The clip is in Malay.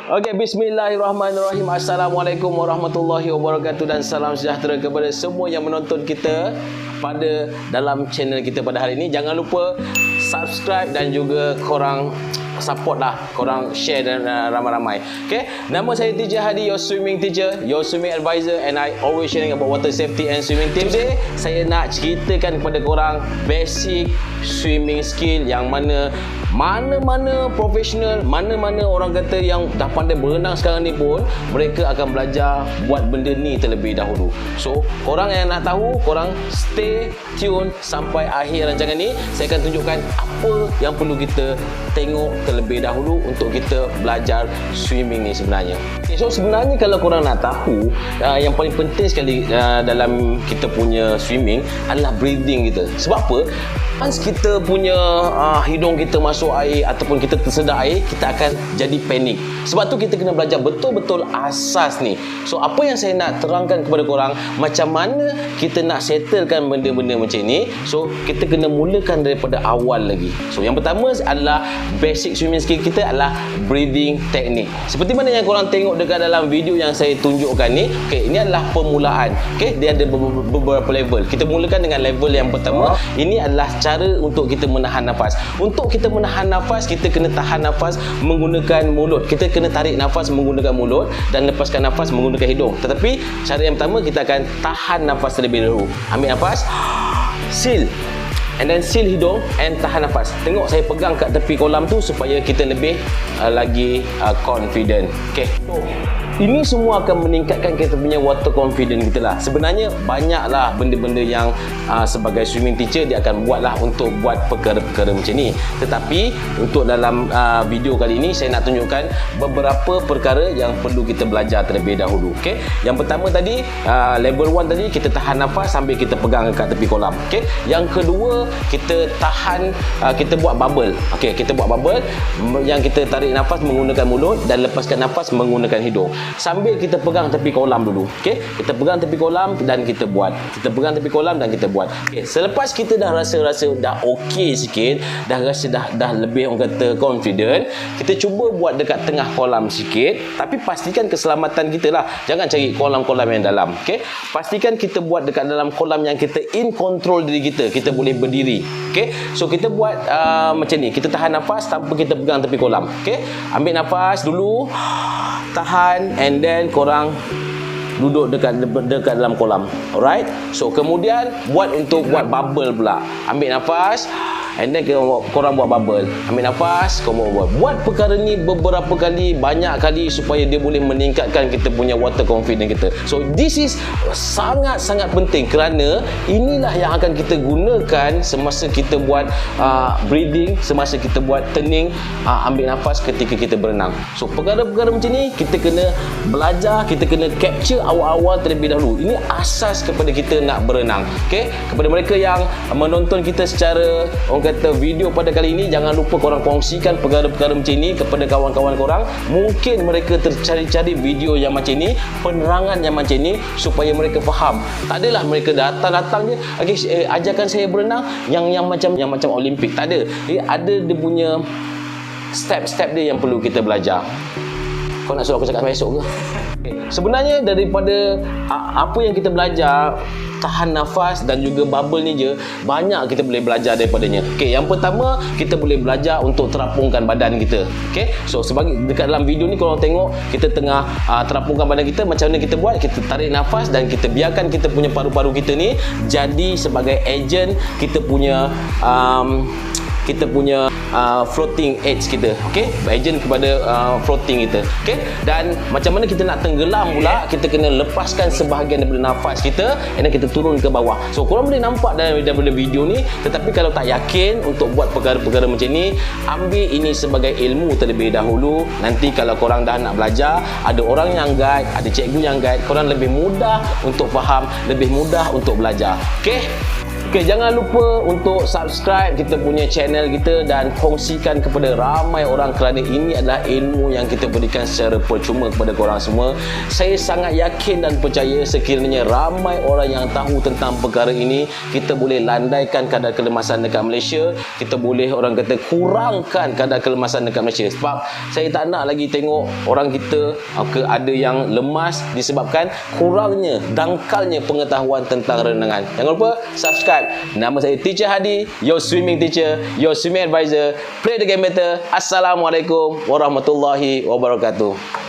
Okey, bismillahirrahmanirrahim. Assalamualaikum warahmatullahi wabarakatuh dan salam sejahtera kepada semua yang menonton kita pada dalam channel kita pada hari ini. Jangan lupa subscribe dan juga korang support lah, korang share dan ramai-ramai. Okay, nama saya Teacher Hadi, your swimming teacher, your swimming advisor, and I always sharing about water safety and swimming tips. Today saya nak ceritakan kepada korang basic swimming skill yang mana-mana profesional, mana-mana orang kata yang dah pandai berenang sekarang ni pun mereka akan belajar buat benda ni terlebih dahulu. So korang yang nak tahu, korang stay tune sampai akhir rancangan ni. Saya akan tunjukkan apa yang perlu kita tengok terlebih dahulu untuk kita belajar swimming ni sebenarnya. Okay, so sebenarnya kalau korang nak tahu, yang paling penting sekali dalam kita punya swimming adalah breathing kita. Sebab apa? Once kita punya hidung kita masuk air ataupun kita tersedak air, kita akan jadi panik. Sebab tu kita kena belajar betul-betul asas ni. So apa yang saya nak terangkan kepada korang, macam mana kita nak settlekan benda-benda macam ni. So kita kena mulakan daripada awal lagi. So yang pertama adalah basic swimming skill kita adalah breathing technique. Seperti mana yang korang tengok dekat dalam video yang saya tunjukkan ni. Okay, ini adalah permulaan. Okay, dia ada beberapa level. Kita mulakan dengan level yang pertama. Ini adalah cara untuk kita menahan nafas. Untuk kita menahan nafas, kita kena tahan nafas menggunakan mulut. Kita kena tarik nafas menggunakan mulut dan lepaskan nafas menggunakan hidung. Tetapi cara yang pertama kita akan tahan nafas terlebih dahulu. Ambil nafas, seal, and then seal hidung and tahan nafas. Tengok saya pegang kat tepi kolam tu supaya kita lebih lagi confident. Okay, so ini semua akan meningkatkan kita punya water confidence kita lah. Sebenarnya banyaklah benda-benda yang sebagai swimming teacher dia akan buat lah untuk buat perkara-perkara macam ni. Tetapi untuk dalam video kali ini saya nak tunjukkan beberapa perkara yang perlu kita belajar terlebih dahulu. Okay? Yang pertama tadi level 1 tadi kita tahan nafas sambil kita pegang kat tepi kolam. Okay? Yang kedua kita tahan, kita buat bubble. Okay, kita buat bubble yang kita tarik nafas menggunakan mulut dan lepaskan nafas menggunakan hidung. Sambil kita pegang tepi kolam dulu. Okey, kita pegang tepi kolam dan kita buat. Kita pegang tepi kolam dan kita buat. Okey, selepas kita dah rasa dah okey sikit, dah rasa dah lebih orang kata confident, kita cuba buat dekat tengah kolam sikit, tapi pastikan keselamatan kita lah. Jangan cari kolam-kolam yang dalam. Okey, pastikan kita buat dekat dalam kolam yang kita in control diri kita. Kita boleh berdiri. Okey, so kita buat macam ni. Kita tahan nafas tanpa kita pegang tepi kolam. Okey, ambil nafas dulu, tahan, and then korang duduk dekat dalam kolam. Alright, so kemudian buat bubble pula. Ambil nafas and then korang buat bubble. Ambil nafas, korang buat perkara ni beberapa kali, banyak kali supaya dia boleh meningkatkan kita punya water confidence kita. So this is sangat-sangat penting kerana inilah yang akan kita gunakan semasa kita buat breathing, semasa kita buat turning, ambil nafas ketika kita berenang. So perkara-perkara macam ni kita kena belajar, kita kena capture awal-awal terlebih dahulu. Ini asas kepada kita nak berenang. Okay? Kepada mereka yang menonton kita secara kata video pada kali ini, jangan lupa korang kongsikan perkara-perkara macam ni kepada kawan-kawan korang. Mungkin mereka tercari-cari video yang macam ni, penerangan yang macam ni supaya mereka faham. Tak adalah mereka datang je, okay, ajarkan saya berenang yang macam Olimpik. Tak ada. Ada dia punya step-step dia yang perlu kita belajar. Kau nak suruh aku cakap esok ke? Okay. Sebenarnya daripada apa yang kita belajar, tahan nafas dan juga bubble ni je, banyak kita boleh belajar daripadanya. Okey, yang pertama kita boleh belajar untuk terapungkan badan kita. Okey, so sebagai dekat dalam video ni korang tengok kita tengah terapungkan badan kita. Macam mana kita buat? Kita tarik nafas dan kita biarkan kita punya paru-paru kita ni jadi sebagai agent kita punya floating edge kita. Okey, agent kepada floating kita. Okey, dan macam mana kita nak tenggelam pula, kita kena lepaskan sebahagian daripada nafas kita dan kita turun ke bawah. So korang boleh nampak daripada video ni, tetapi kalau tak yakin untuk buat perkara-perkara macam ni, ambil ini sebagai ilmu terlebih dahulu. Nanti kalau korang dah nak belajar, ada orang yang guide, ada cikgu yang guide, korang lebih mudah untuk faham, lebih mudah untuk belajar. Okey, Okay, jangan lupa untuk subscribe kita punya channel kita dan kongsikan kepada ramai orang kerana ini adalah ilmu yang kita berikan secara percuma kepada korang semua. Saya sangat yakin dan percaya sekiranya ramai orang yang tahu tentang perkara ini, kita boleh landaikan kadar kelemasan dekat Malaysia. Kita boleh orang kata kurangkan kadar kelemasan dekat Malaysia. Sebab saya tak nak lagi tengok orang kita ada yang lemas disebabkan kurangnya, dangkalnya pengetahuan tentang renangan. Jangan lupa subscribe. Nama saya Teacher Hadi, your swimming teacher, your swimming advisor. Play the game better. Assalamualaikum warahmatullahi wabarakatuh.